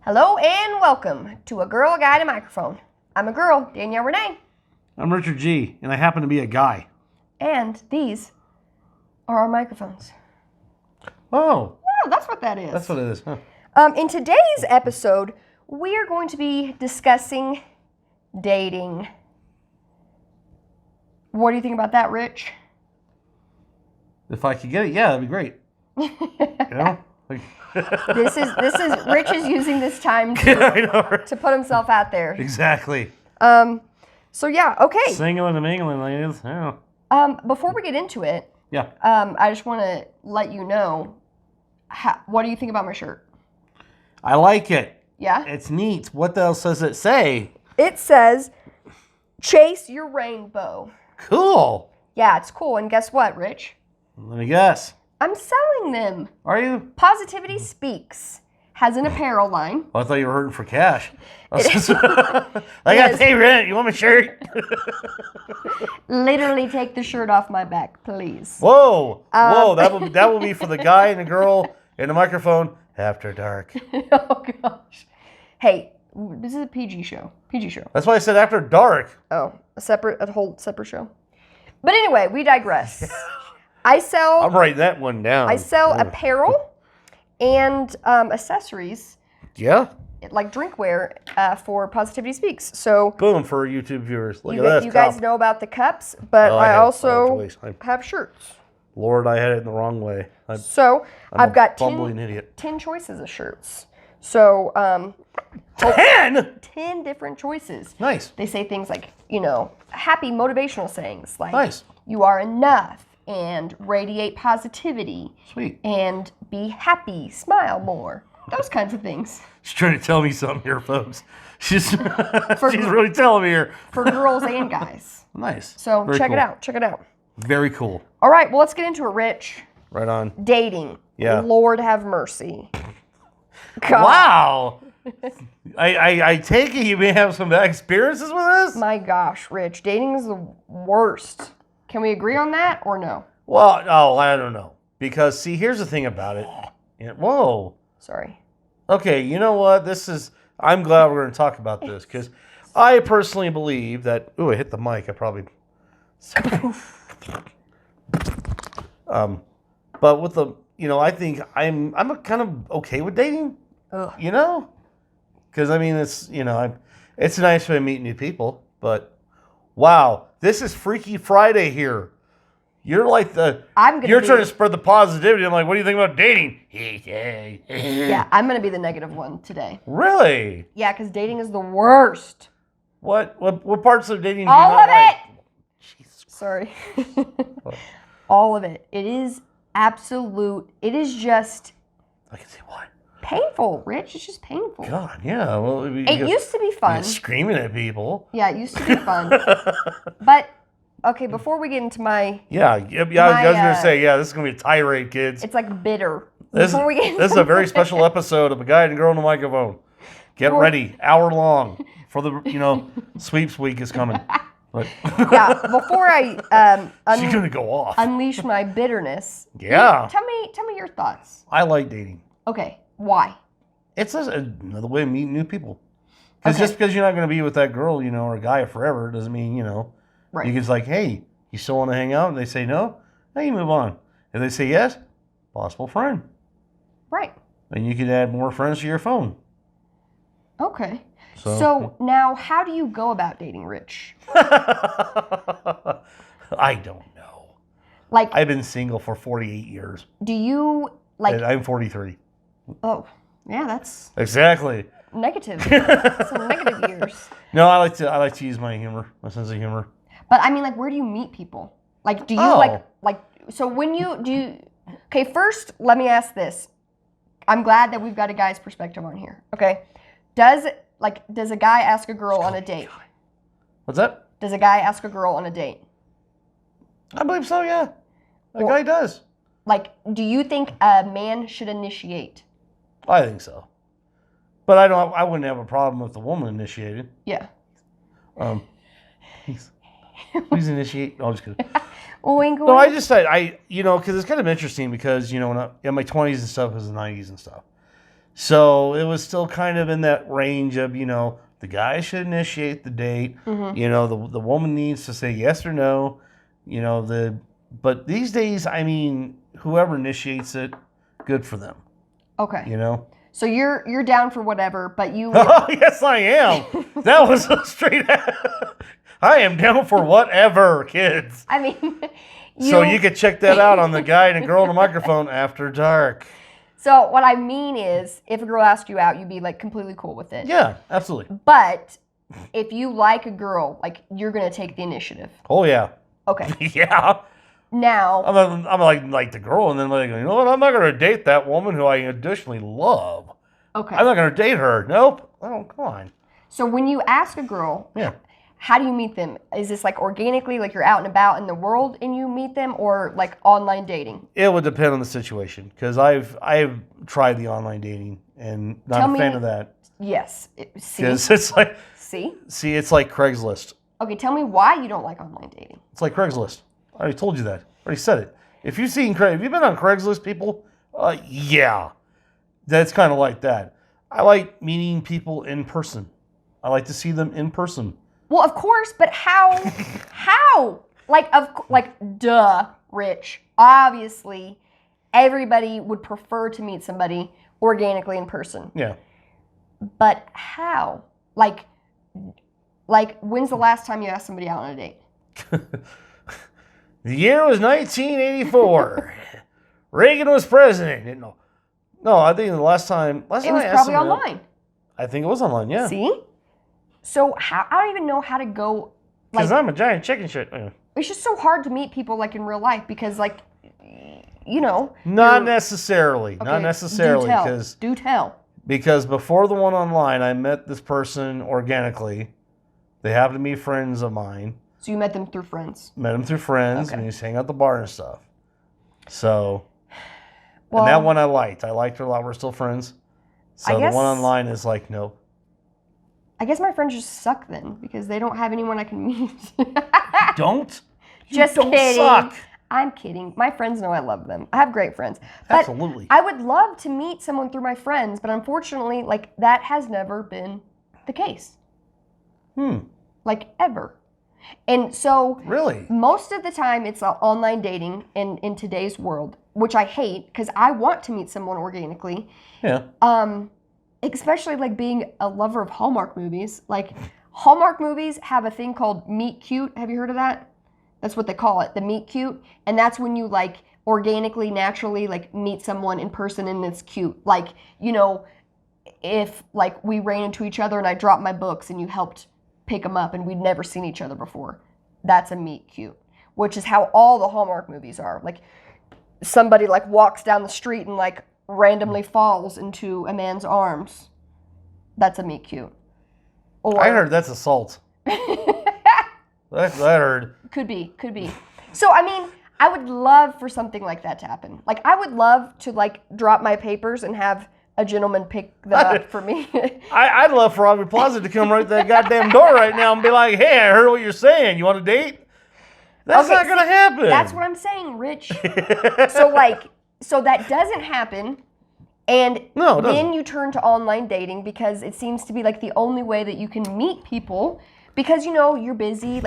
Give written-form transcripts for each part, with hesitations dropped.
Hello and welcome to A Girl, a Guy, and a Microphone. I'm a girl, Danielle Renee. I'm Richard G, and I happen to be a guy. And these are our microphones. Oh. Yeah, that's what that is. That's what it is, huh? In today's episode, we are going to be discussing dating. What do you think about that, Rich? If I could get it, yeah, that'd be great. You know? This is Rich is using this time to put himself out there. Exactly. So yeah, okay. Singling and mingling, ladies. Yeah. Before we get into it, Yeah. I just want to let you know, what do you think about my shirt? I like it. Yeah? It's neat. What else does it say? It says, chase your rainbow. Cool. Yeah, it's cool. And guess what, Rich? Let me guess. I'm selling them. Are you? Positivity Speaks has an apparel line. Oh, I thought you were hurting for cash. I got to pay rent. You want my shirt? Literally take the shirt off my back, please. Whoa. Whoa. That will be for the guy and the girl and the microphone after dark. Oh, gosh. Hey, this is a PG show. PG show. That's why I said after dark. Oh, a whole separate show. But anyway, we digress. I'm writing that one down. I sell apparel and accessories. Yeah. Like drinkware for Positivity Speaks. So boom for YouTube viewers. Look at this. You guys know about the cups, but I also have shirts. Lord, I had it in the wrong way. I've got bumbling idiot. 10 choices of shirts. So 10? 10 different choices. Nice. They say things like, happy motivational sayings like nice. You are enough and radiate positivity. Sweet. And be happy, smile more. Those kinds of things. She's trying to tell me something here, folks. She's really telling me here. For girls and guys. Nice. So Very check cool. it out. Check it out. Very cool. All right. Well, let's get into it, Rich. Right on. Dating. Yeah. Lord have mercy. God. Wow. I take it you may have some bad experiences with this? My gosh, Rich. Dating is the worst. Can we agree on that or no? Well, I don't know. Because, see, here's the thing about it. Whoa. Sorry. Okay, you know what? I'm glad we're going to talk about this because I personally believe that. Ooh, I hit the mic. I probably. But with the, I think I'm kind of okay with dating. Ugh. Because I mean it's nice when I meet new people. But wow, this is Freaky Friday here. You're like you're trying to spread the positivity. I'm like, what do you think about dating? Yeah, I'm going to be the negative one today. Really? Yeah, because dating is the worst. What parts of dating do you All not of like? it! Jesus. Sorry. All of it. It is just... I can see why. Painful, Rich. It's just painful. God, yeah. Well, it used to be fun. Screaming at people. Yeah, it used to be fun. But... Okay, before we get into my... I was going to say, this is going to be a tirade, kids. This is a very special episode of A Guy and a Girl on the Microphone. Get ready. Hour long for the, sweeps week is coming. But yeah, before I she's going to go off. Unleash my bitterness. Yeah. Tell me your thoughts. I like dating. Okay, why? It's another way of meeting new people. Because just because you're not going to be with that girl, or a guy forever doesn't mean, Right. You can just like, hey, you still want to hang out? And they say no, now you move on. If they say yes, possible friend. Right. And you can add more friends to your phone. Okay. So now, how do you go about dating, Rich? I don't know. I've been single for 48 years. Do you And I'm 43. Oh, yeah, that's exactly negative. Some negative years. No, I like to use my humor, my sense of humor. But I mean, where do you meet people? Do you so when you do? Okay, first let me ask this. I'm glad that we've got a guy's perspective on here. Okay, does a guy ask a girl on a date? What's that? Does a guy ask a girl on a date? I believe so. Yeah, a guy does. Do you think a man should initiate? I think so, but I wouldn't have a problem if the woman initiated. Yeah. Please initiate. Oh, I'm just kidding. Wink, No, I just said because it's kind of interesting because in my 20s and stuff was the 90s and stuff. So it was still kind of in that range of, the guy should initiate the date. The woman needs to say yes or no. But these days, I mean, whoever initiates it, good for them. Okay. So you're down for whatever, but you. Oh, yes, I am. That was a straight. I am down for whatever, kids. I mean, so you could check that out on the Guy and a Girl on the Microphone After Dark. So what I mean is, if a girl asked you out, you'd be like completely cool with it. Yeah, absolutely. But if you like a girl, like you're gonna take the initiative. Oh yeah. Okay. Yeah. Now I'm like the girl, and then like, you know what? I'm not gonna date that woman who I additionally love. Okay. I'm not gonna date her. Nope. Oh, come on. So when you ask a girl, yeah, how do you meet them? Is this like organically, like you're out and about in the world and you meet them, or like online dating? It would depend on the situation, because I've tried the online dating and not a fan of that. Yes. Because it's like see, it's like Craigslist. Okay, tell me why you don't like online dating. It's like Craigslist. I already told you that. I already said it. If you've been on Craigslist, people, yeah, that's kind of like that. I like meeting people in person. I like to see them in person. Well, of course, but how? How? Duh, Rich. Obviously, everybody would prefer to meet somebody organically in person. Yeah. But how? Like, when's the last time you asked somebody out on a date? The year was 1984. Reagan was president. No, I think the last time it was probably online. I think it was online, yeah. See? So I don't even know how to go. Because I'm a giant chicken shit. It's just so hard to meet people like in real life because Not necessarily. Okay, not necessarily. Do tell. Because before the one online, I met this person organically. They happened to be friends of mine. So you met them through friends? Met them through friends, okay. And we used to hang out at the bar and stuff. So, and that one I liked. I liked her a lot. We're still friends. So the one online is like, nope. I guess my friends just suck then, because they don't have anyone I can meet. Don't? Just don't kidding. Suck. I'm kidding. My friends know I love them. I have great friends. But absolutely. I would love to meet someone through my friends, but unfortunately, that has never been the case. Ever. And so, really, most of the time it's online dating in today's world, which I hate because I want to meet someone organically. Yeah. Especially being a lover of Hallmark movies. Hallmark movies have a thing called meet cute. Have you heard of that? That's what they call it, the meet cute. And that's when you organically, naturally meet someone in person and it's cute. If we ran into each other and I dropped my books and you helped pick them up and we'd never seen each other before. That's a meet cute, which is how all the Hallmark movies are. Somebody walks down the street and randomly falls into a man's arms. That's a meet cute. Or, I heard that's assault. That's what I heard. Could be. So, I mean, I would love for something like that to happen. I would love to drop my papers and have a gentleman pick them up for me. I'd love for Aubrey Plaza to come right to that goddamn door right now and be like, hey, I heard what you're saying. You want a date? That's not going to happen. That's what I'm saying, Rich. So that doesn't happen. And then you turn to online dating because it seems to be the only way that you can meet people because, you're busy.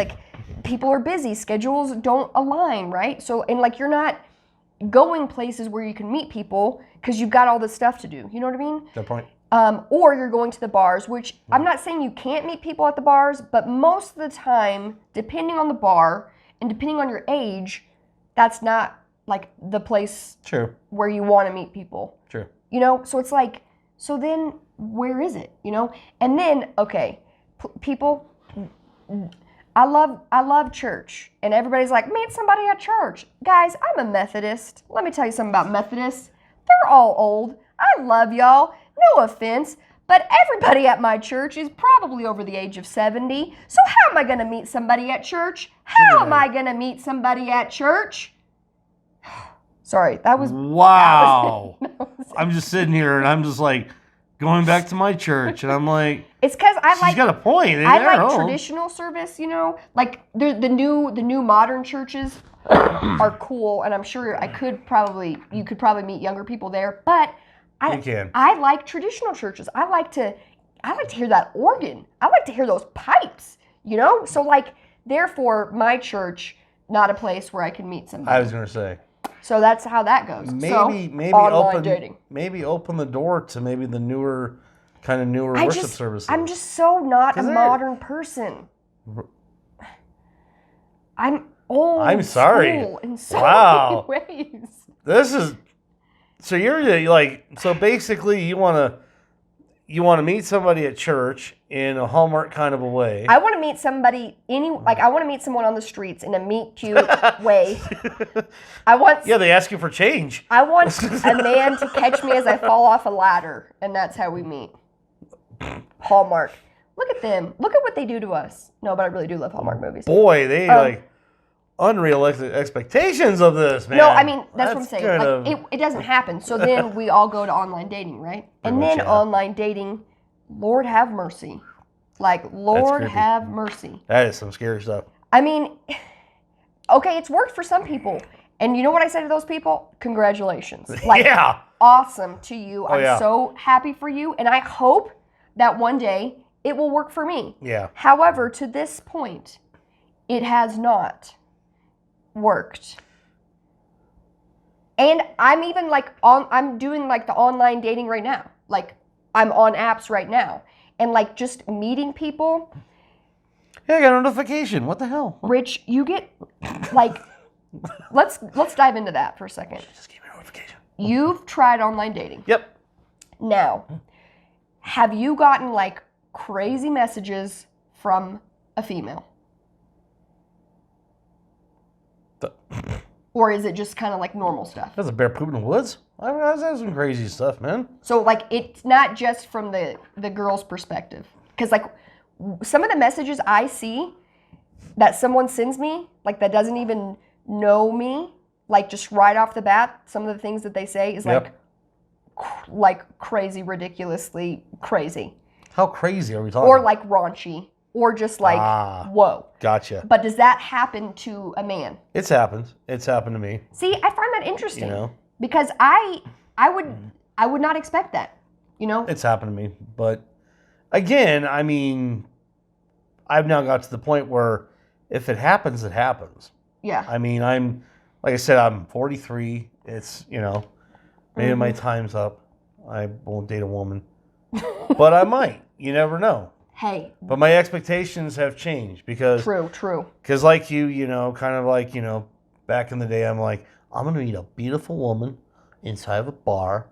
People are busy. Schedules don't align, right? So, and you're not going places where you can meet people because you've got all this stuff to do. You know what I mean? Good point. Or you're going to the bars, which I'm not saying you can't meet people at the bars, but most of the time, depending on the bar and depending on your age, that's not the place where you want to meet people. True. So it's so then where is it? And then, okay, people, I love church, and everybody's meet somebody at church. Guys, I'm a Methodist. Let me tell you something about Methodists. They're all old. I love y'all. No offense, but everybody at my church is probably over the age of 70. So how am I going to meet somebody at church? How am I going to meet somebody at church? Sorry, that was... Wow. I'm just sitting here, and I'm just going back to my church, and I'm it's because she's got a point. I like traditional service, the new modern churches are cool, and I'm sure you could probably meet younger people there, but You can. I like traditional churches. I like to hear that organ. I like to hear those pipes, you know? So, like, therefore, my church, not a place where I can meet somebody. I was going to say. So that's how that goes. Maybe online dating. Maybe open the door to maybe the newer worship services. I'm just so not a modern person. I'm old. I'm sorry. In so many ways. This is so you're like so basically you want to meet somebody at church in a Hallmark kind of a way. I want to meet somebody I want to meet someone on the streets in a meet cute way. They ask you for change. I want a man to catch me as I fall off a ladder, and that's how we meet. Hallmark. Look at them. Look at what they do to us. No, but I really do love Hallmark movies. Boy, they unrealistic expectations of this, man. No, I mean, that's what I'm saying. It doesn't happen. So then we all go to online dating, right? Online dating, Lord have mercy. Like, Lord have mercy. That is some scary stuff. I mean, okay, it's worked for some people. And you know what I say to those people? Congratulations. Like, awesome to you. I'm so happy for you. And I hope that one day it will work for me. Yeah. However, to this point, it has not worked. And I'm even I'm doing like the online dating right now. Like, I'm on apps right now. And like just meeting people. Yeah, I got a notification. What the hell? Rich, you get like let's dive into that for a second. Just give me a notification. You've tried online dating. Yep. Now, have you gotten like crazy messages from a female? Or is it just kind of like normal stuff? That's a bear poop in the woods. I've had some crazy stuff, man. So like it's not just from the girl's perspective. Because like some of the messages I see that someone sends me, like that doesn't even know me, like just right off the bat, some of the things that they say is like crazy, ridiculously crazy. How crazy are we talking? Or like raunchy. Or just like, whoa. Gotcha. But does that happen to a man? It's happened. It's happened to me. See, I find that interesting. You know? Because I would not expect that. You know? It's happened to me. But again, I mean, I've now got to the point where if it happens, it happens. Yeah. I mean, like I said, I'm 43. It's, maybe my time's up. I won't date a woman. But I might. You never know. Hey. But my expectations have changed because... True. Because like you, kind of like, back in the day, I'm like, I'm going to meet a beautiful woman inside of a bar,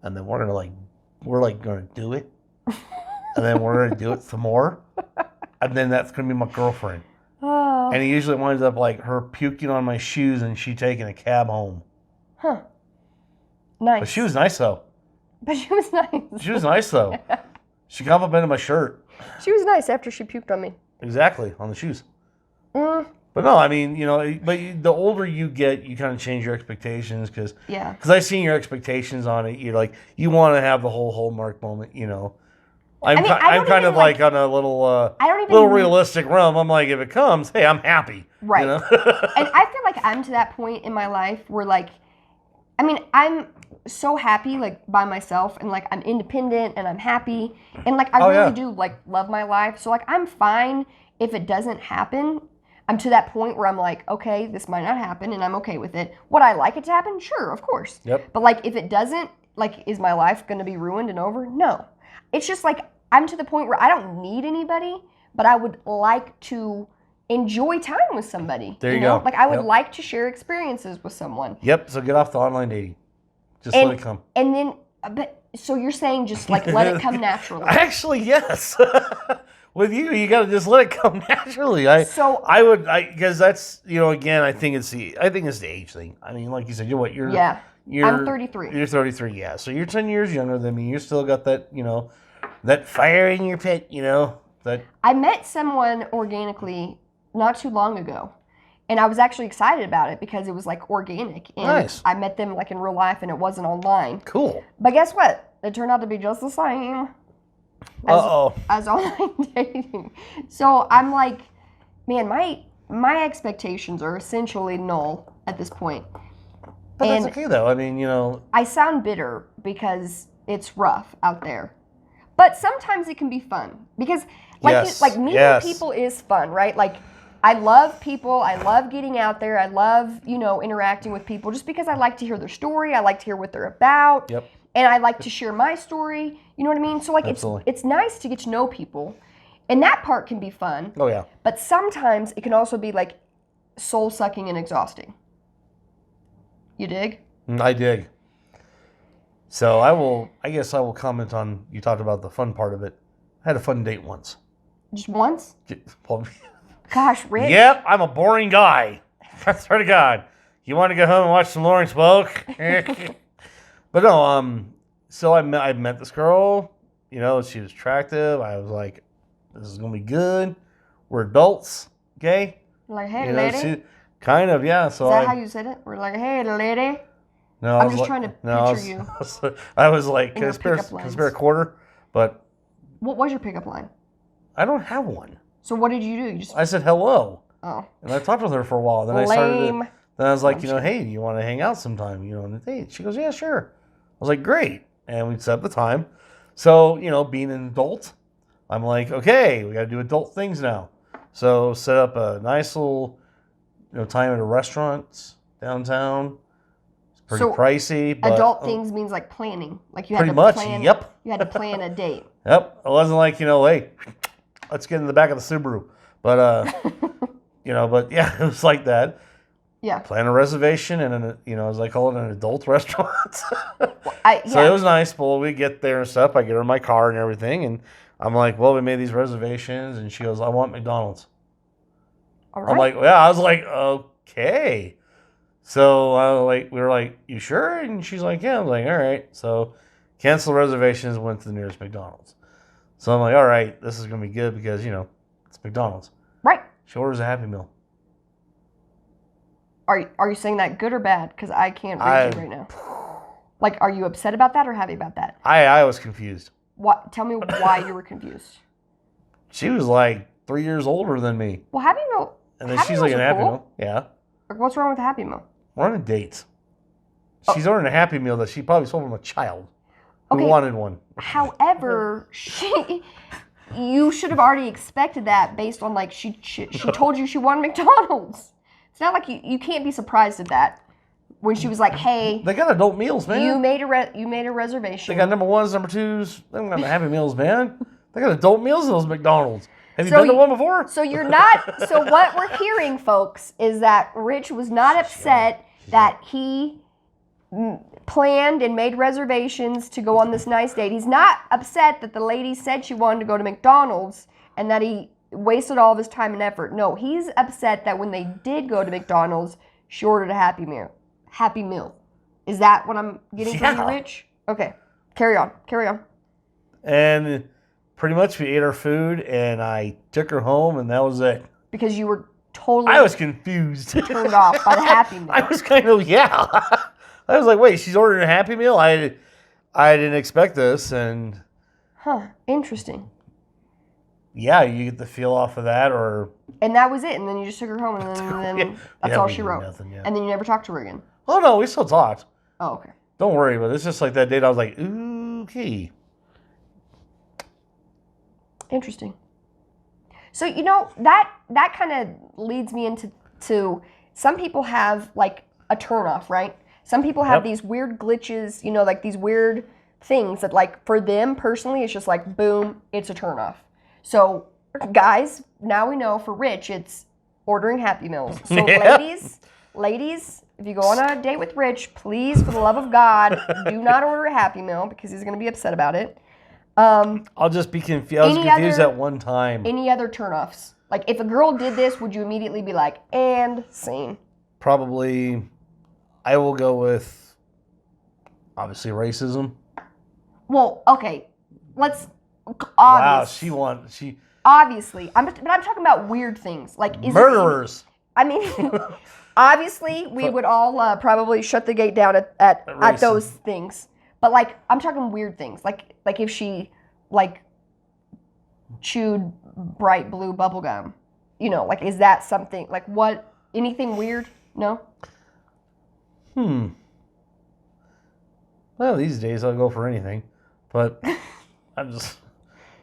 and then we're going to do it. And then we're going to do it some more. And then that's going to be my girlfriend. Oh. And it usually winds up like her puking on my shoes and she taking a cab home. Huh. Nice. But she was nice, though. She was nice, though. She complimented my shirt. She was nice after she puked on me. Exactly, on the shoes. But no, I mean, but the older you get, you kind of change your expectations because I've seen your expectations on it. You're like, you want to have the whole Hallmark moment, I'm kind of like on a little realistic realm. I'm like, if it comes, hey, I'm happy. Right. And I feel like I'm to that point in my life where like, I mean, I'm so happy like by myself and like I'm independent and I'm happy and like I really do like love my life. So like I'm fine if it doesn't happen. I'm to that point where I'm like, okay, this might not happen and I'm okay with it. Would I like it to happen? Sure, of course. Yep. But like if it doesn't, like is my life going to be ruined and over? No. It's just like I'm to the point where I don't need anybody, but I would like to enjoy time with somebody. There you go. Like I would like to share experiences with someone. Yep. So get off the online dating. Just let it come. And then, so you're saying just like let it come naturally? Actually, yes. With you got to just let it come naturally. Because that's again, I think it's the age thing. I mean, like you said, I'm 33. You're 33, yeah. So you're 10 years younger than me. You still got that that fire in your pit. That I met someone organically not too long ago. And I was actually excited about it because it was like organic. And nice. I met them like in real life and it wasn't online. Cool. But guess what? It turned out to be just the same as online dating. So I'm like, man, my expectations are essentially null at this point. But that's okay though. I mean, I sound bitter because it's rough out there. But sometimes it can be fun because meeting people is fun, right? Like I love people. I love getting out there. I love, interacting with people just because I like to hear their story. I like to hear what they're about. Yep. And I like to share my story. You know what I mean? So like it's nice to get to know people. And that part can be fun. Oh yeah. But sometimes it can also be like soul sucking and exhausting. You dig? I dig. So I guess I will comment on, you talked about the fun part of it. I had a fun date once. Just once? Gosh, Rich. Yep, I'm a boring guy. I swear to God. You want to go home and watch some Lawrence Welk? But no, so I met this girl. She was attractive. I was like, this is going to be good. We're adults, okay? Like, hey, lady? Kind of, yeah. So is that how you said it? We're like, hey, lady? No, I'm just trying to picture you. I was like, can I spare a quarter? But what was your pickup line? I don't have one. So what did you do? I said hello. Oh. And I talked with her for a while. Then Lame. Then I was like, hey, do you want to hang out sometime? On a date? She goes, yeah, sure. I was like, great. And we set up the time. So, being an adult, I'm like, okay, we got to do adult things now. So set up a nice little, time at a restaurant downtown. It's pretty pricey. But adult things means like planning. Like you had to plan. Yep. You had to plan a date. Yep. It wasn't like, hey, let's get in the back of the Subaru. But, but yeah, it was like that. Yeah. Plan a reservation and, as I call it, an adult restaurant. So it was nice. But we get there and stuff. I get her in my car and everything. And I'm like, well, we made these reservations. And she goes, I want McDonald's. All right. I'm like, yeah. I was like, okay. So we were like, you sure? And she's like, yeah. I was like, all right. So cancel reservations, went to the nearest McDonald's. So I'm like, all right, this is going to be good because, it's McDonald's. Right. She orders a Happy Meal. Are you saying that good or bad? Because I can't read you right now. Like, are you upset about that or happy about that? I was confused. What? Tell me why you were confused. She was like 3 years older than me. Well, Happy Meal. And then she's like an Happy Meal. Yeah. What's wrong with a Happy Meal? We're on a date. She's ordering a Happy Meal that she probably sold from a child who wanted one. However, you should have already expected that based on like she told you she wanted McDonald's. It's not like you can't be surprised at that. When she was like, "Hey, they got adult meals, man. You made a reservation. They got number ones, number twos. They don't got Happy Meals, man. They got adult meals in those McDonald's. Have you been to one before? So you're not. So what we're hearing, folks, is that Rich was not upset that he planned and made reservations to go on this nice date. He's not upset that the lady said she wanted to go to McDonald's and that he wasted all of his time and effort. No, he's upset that when they did go to McDonald's, she ordered a Happy Meal. Happy Meal. Is that what I'm getting from you, Rich? Okay. Carry on. And pretty much we ate our food and I took her home and that was it. Because you were totally... I was confused. Turned off by the Happy Meal. I was kind of, yeah. I was like, wait, she's ordering a Happy Meal? I didn't expect this and... Huh. Interesting. Yeah, you get the feel off of that or... And that was it. And then you just took her home and then that's all she wrote. Nothing, yeah. And then you never talked to her again. Oh, no, we still talked. Oh, okay. Don't worry, but it's just like that date I was like, okay. Interesting. So, that kind of leads me into some people have like a turnoff, right? Some people have these weird glitches, like these weird things that like for them personally, it's just like, boom, it's a turnoff. So guys, now we know for Rich, it's ordering Happy Meals. So ladies, if you go on a date with Rich, please, for the love of God, do not order a Happy Meal because he's going to be upset about it. I'll just be confused. I was confused at one time. Any other turnoffs? Like, if a girl did this, would you immediately be like, and scene? Probably, I will go with, obviously, racism. Well, okay. Obviously. Wow, Obviously. But I'm talking about weird things. Like, murderers. Obviously, we would all probably shut the gate down at those things. But, like, I'm talking weird things. Like if she, like, chewed bright blue bubble gum. Like, is that something, like, what, anything weird? No? Well, these days I'll go for anything. But I'm just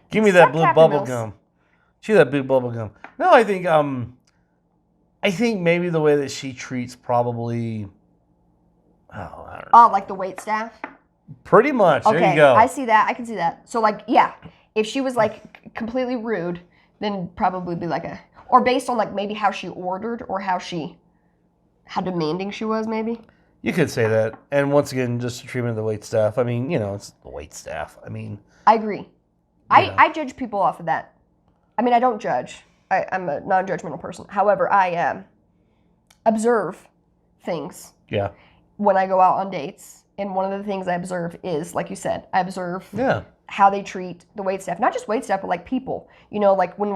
give me that blue bubble gum. Chew that blue bubble gum. No, I think maybe the way that she treats probably. Oh, I don't know. Oh, like the wait staff. Pretty much. Okay, there you go. I see that. I can see that. So like, yeah, if she was like completely rude, then probably be like or based on like maybe how she ordered or how demanding she was, maybe. You could say that. And once again, just the treatment of the wait staff. I mean, it's the wait staff. I mean, I agree. I judge people off of that. I mean, I don't judge. I'm a non-judgmental person. However, I observe things. Yeah. When I go out on dates. And one of the things I observe is, like you said, I observe how they treat the wait staff. Not just wait staff, but like people. Like when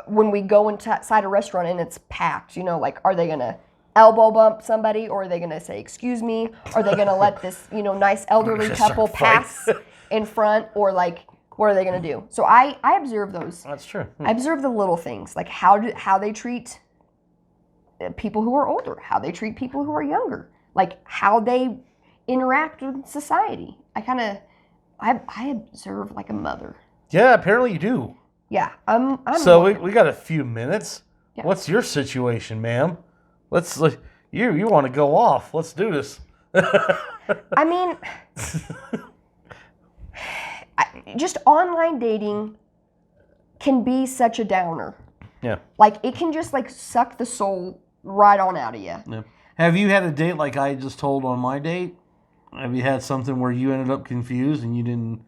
when we go inside a restaurant and it's packed, like are they going to elbow bump somebody or are they going to say, excuse me? Are they going to let this, nice elderly couple pass in front or like, what are they going to do? So I observe those. That's true. I observe the little things, like how they treat people who are older, how they treat people who are younger. Like how they interact with society. I observe like a mother. Yeah, apparently you do. Yeah, I'm so we got a few minutes. Yeah. What's your situation, ma'am? You want to go off? Let's do this. I mean, just online dating can be such a downer. Yeah. Like it can just like suck the soul right on out of you. Yeah. Have you had a date like I just told on my date? Have you had something where you ended up confused and you didn't,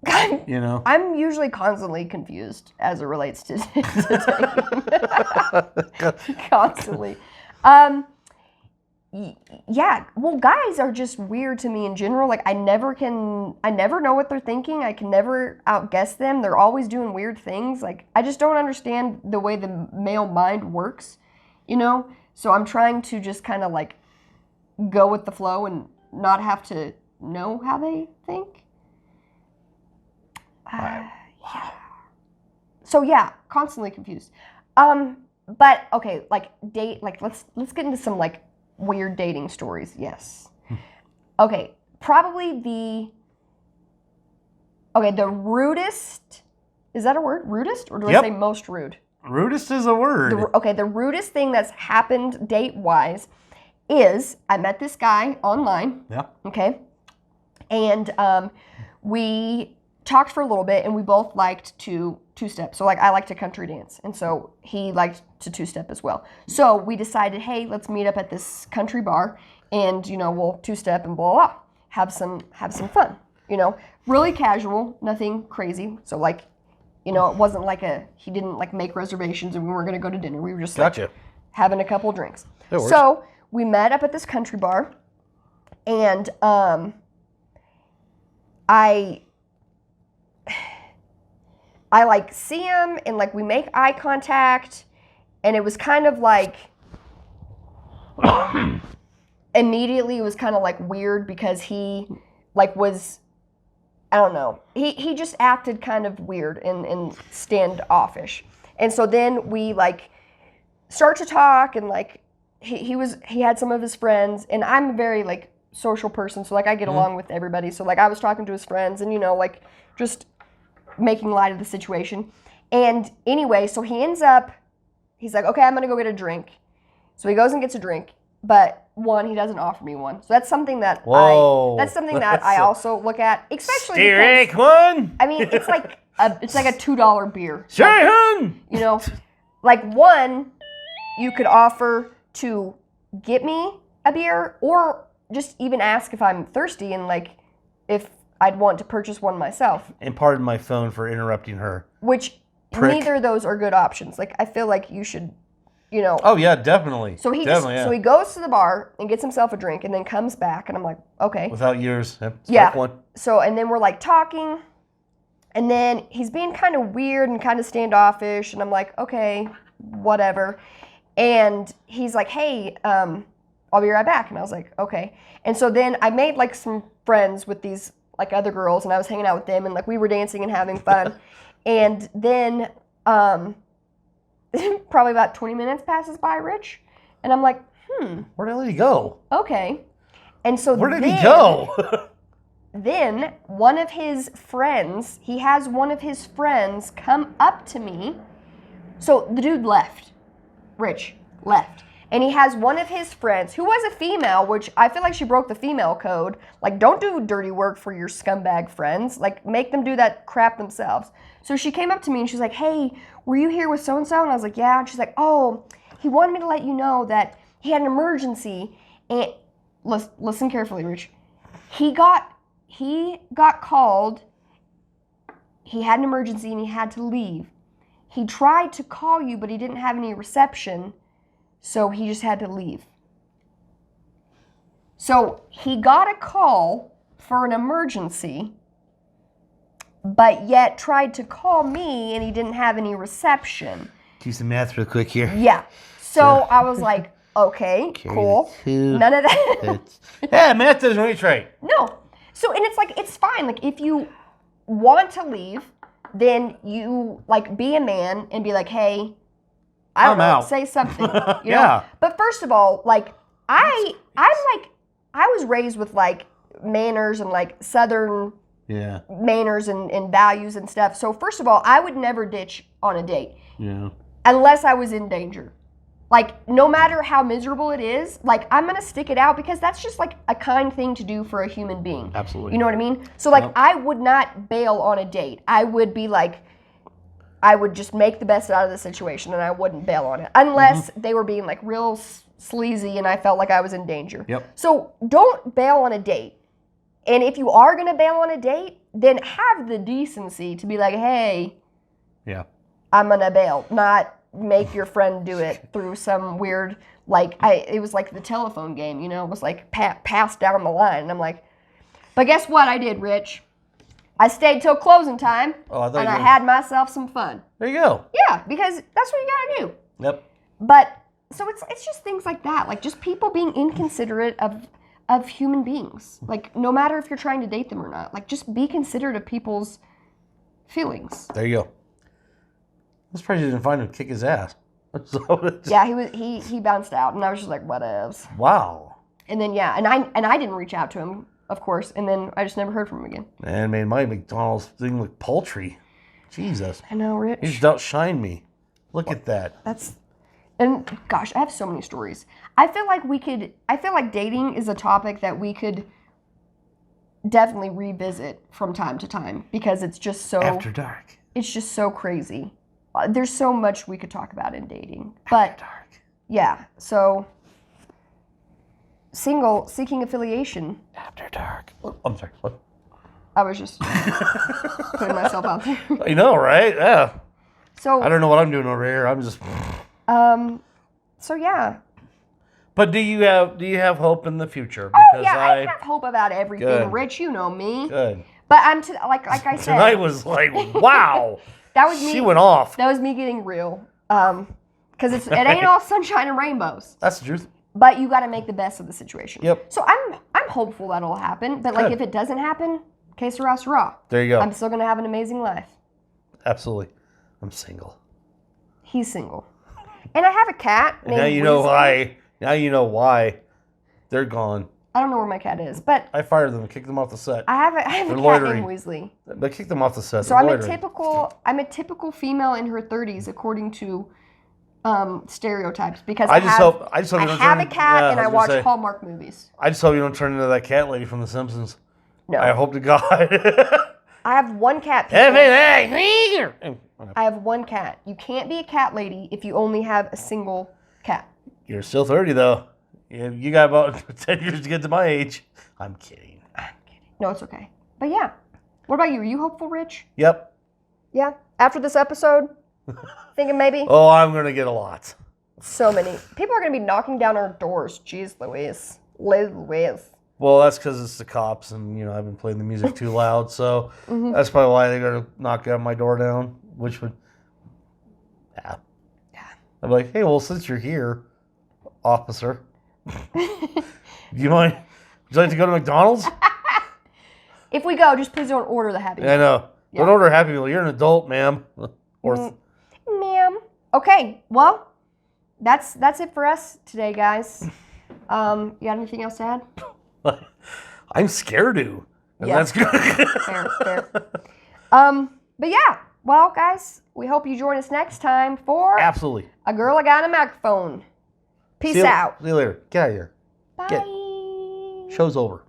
I'm usually constantly confused as it relates to dating. Constantly. Yeah, well, guys are just weird to me in general. Like, I never know what they're thinking. I can never outguess them. They're always doing weird things. Like, I just don't understand the way the male mind works, So I'm trying to just kind of like go with the flow and not have to know how they think. Yeah. So yeah, constantly confused. But okay, like let's get into some like weird dating stories. Yes. Okay, probably the rudest. Is that a word? Rudest, or do I say most rude? Rudest is a word. The rudest thing that's happened date-wise is I met this guy online. Yeah. Okay. And we talked for a little bit, and we both liked to two-step. So, like, I like to country dance, and so he liked to two-step as well. So we decided, hey, let's meet up at this country bar, and we'll two-step and blah blah, have some fun. Really casual, nothing crazy. So like. It wasn't like he didn't like make reservations and we weren't going to go to dinner. We were just like having a couple drinks. So we met up at this country bar and I like see him and like we make eye contact and it was kind of like immediately it was kind of like weird because he like was I don't know. He just acted kind of weird and standoffish. And so then we like start to talk and like he had some of his friends and I'm a very like social person, so like I get along with everybody. So like I was talking to his friends and like just making light of the situation. And anyway, so he's like, okay, I'm gonna go get a drink. So he goes and gets a drink. But one, he doesn't offer me one. So that's something that I also look at, especially because one. I mean, it's like a $2 beer. Like, like one, you could offer to get me a beer, or just even ask if I'm thirsty and like if I'd want to purchase one myself. And pardon my phone for interrupting her. Which neither of those are good options. Like I feel like you should. Oh yeah, definitely. So he goes to the bar and gets himself a drink and then comes back and I'm like, okay. Without yours. Yeah. One. So and then we're like talking and then he's being kind of weird and kind of standoffish and I'm like, okay, whatever. And he's like, hey, I'll be right back. And I was like, okay. And so then I made like some friends with these like other girls and I was hanging out with them and like we were dancing and having fun. And then probably about 20 minutes passes by, Rich, and I'm like, where did he go? Okay. And so where did he go? then one of his friends, he has one of his friends come up to me. So the dude left. Rich left. And he has one of his friends, who was a female, which I feel like she broke the female code. Like, don't do dirty work for your scumbag friends. Like, make them do that crap themselves. So she came up to me and she's like, hey, were you here with so-and-so? And I was like, yeah. And she's like, oh, he wanted me to let you know that he had an emergency. And listen carefully, Rich. He got called. He had an emergency and he had to leave. He tried to call you, but he didn't have any reception, so he just had to leave. So he got a call for an emergency, but yet tried to call me, and he didn't have any reception. Do some math real quick here. Yeah. So I was like, okay, cool. None of that. Yeah, math doesn't reach right. No. So, and it's like, it's fine. Like, if you want to leave, then you, like, be a man and be like, hey, I don't know, out. Say something. You know? Yeah. But first of all, like, I was raised with, like, manners and, like, Southern manners and values and stuff. So, first of all, I would never ditch on a date. Yeah. Unless I was in danger. Like, no matter how miserable it is, like, I'm going to stick it out because that's just, like, a kind thing to do for a human being. Absolutely. You know what I mean? So, like, I would not bail on a date. I would be like, I would just make the best out of the situation and I wouldn't bail on it. Unless they were being, like, real sleazy and I felt like I was in danger. Yep. So, don't bail on a date. And if you are going to bail on a date, then have the decency to be like, hey, I'm going to bail. Not make your friend do it through some weird, like, it was like the telephone game, you know, it was like passed down the line. And I'm like, but guess what I did, Rich? I stayed till closing time, I had myself some fun. There you go. Yeah, because that's what you gotta do. Yep. But, so it's just things like that, like just people being inconsiderate of human beings. Like, no matter if you're trying to date them or not, like, just be considerate of people's feelings. There you go. I'm surprised you didn't find him kick his ass. Yeah, he bounced out, and I was just like, whatevs. Wow. And then and I didn't reach out to him, of course, and then I just never heard from him again. Man, made my McDonald's thing look paltry. Jesus. I know, Rich. He just outshined me. Look at that. And gosh, I have so many stories. I feel like dating is a topic that we could definitely revisit from time to time because it's just so After dark. It's just so crazy. There's so much we could talk about in dating. But After dark. Yeah, so single, seeking affiliation. After dark. Oh, I'm sorry. What? I was just putting myself out there. I know, right? Yeah. So I don't know what I'm doing over here. I'm just. So yeah. But do you have hope in the future? Because I have hope about everything. Good. Rich, you know me. Good. But like I said. Tonight was like, wow. That was me. She went off. That was me getting real. Because it ain't all sunshine and rainbows. That's the truth. But you got to make the best of the situation. Yep. So I'm hopeful that'll happen. But like if it doesn't happen, que sera, sera. There you go. I'm still gonna have an amazing life. Absolutely. I'm single. He's single. And I have a cat named Now you know why. Now you know why they're gone. I don't know where my cat is, but I fired them and kicked them off the set. I have a cat named Weasley. But kicked them off the set. So I'm a typical female in her 30s according to stereotypes because I have a cat and I watch Hallmark movies. I just hope you don't turn into that cat lady from The Simpsons. No. I hope to God. I have one cat. I have one cat. You can't be a cat lady if you only have a single cat. You're still 30 though. You got about 10 years to get to my age. I'm kidding. No, it's okay. But yeah. What about you? Are you hopeful, Rich? Yep. Yeah? After this episode? Thinking maybe? Oh, I'm going to get a lot. So many. People are going to be knocking down our doors. Jeez Louise. Louise. Well, that's because it's the cops and, I've been playing the music too loud. So that's probably why they're going to knock my door down, which would, yeah. I'd be like, hey, well, since you're here, officer. Do you mind? Would you like to go to McDonald's? If we go, just please don't order the Happy Meal. I know. Yeah. Don't order a Happy Meal. You're an adult, ma'am. Ma'am. Okay. Well, that's it for us today, guys. You got anything else to add? I'm scared to. And that's good. Fair. But yeah, well, guys, we hope you join us next time for Absolutely. A Girl I Got a Microphone. Peace out. See you later. Get out of here. Bye. Show's over.